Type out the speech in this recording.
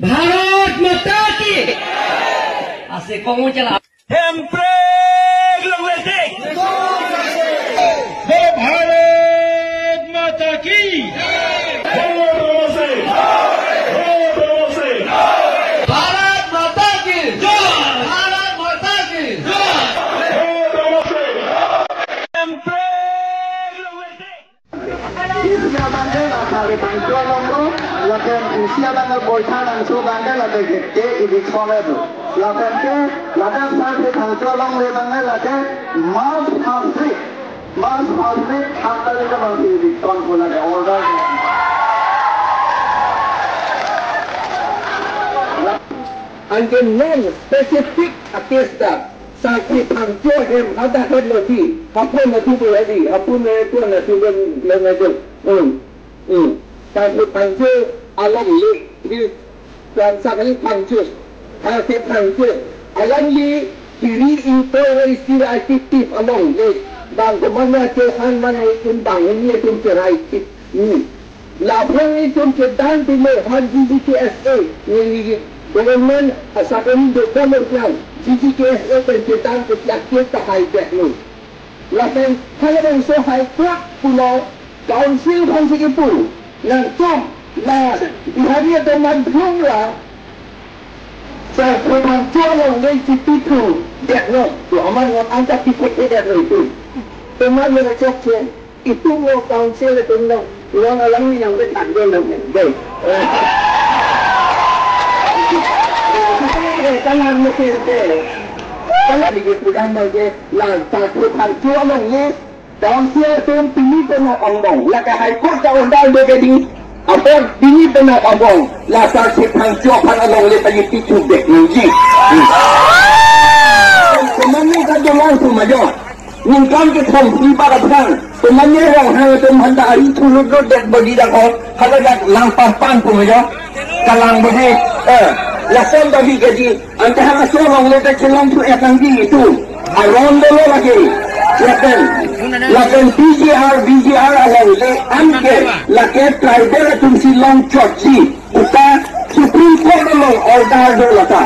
भारत माता की asik kamu cela Hempreg Longletik Bharat माता की भारत माता की भारत माता की Hempreg Longletik Usia bandel lah kali bangsa longgo, lakukan usia bandel boysa langsung bandel lakukan gede ini sekolah tu. Lakukan ke, lakukan sampai bangsa longgo bandel lakukan mas hasri hamil itu masih di tahun bulan order. Until non-specific attested sakit hancur hem ada terlebih apa nak tu berlari apa nak tu nak tu mengajar sakit hancur alam ni dan sakit hancur alam ni kiri itu istilah aktif alam ni dan kemana Tuhan mana timbang ini tu cerai ini lapang itu sedang dimakan GCKSA ni government asalkan dokumen yang GCKSA pencetak kejaksaan terhadap ni. Lain kalau bangsa haikwak pulau Council Konsegi pun langsung lah di hari itu mandung lah saya pemancar yang dari situ tu dia no tu aman yang anda pikir dia itu teman yang cakap itu mau Council itu no orang alam yang bertanda dengan Jangan mungkin kalau digitukan lagi lantas hancur lagi dalam siapa pilih benar omong laka haikot kau undang begini apa pilih benar omong lantas hancur kan omong le tadi picu dek ni temannya kan langsung maju ningkan ke kompi para perang temannya orang hang teman tak hari turut dek bagi dah kau kalau dah lampas pan pun maju kalang boleh Lasan bagi gaji antara seorang letak celong tu akan itu around dulu lagi lakan BGR alam le amke lakan tribal tu silong choksi uta Supreme Court lo order dulu lata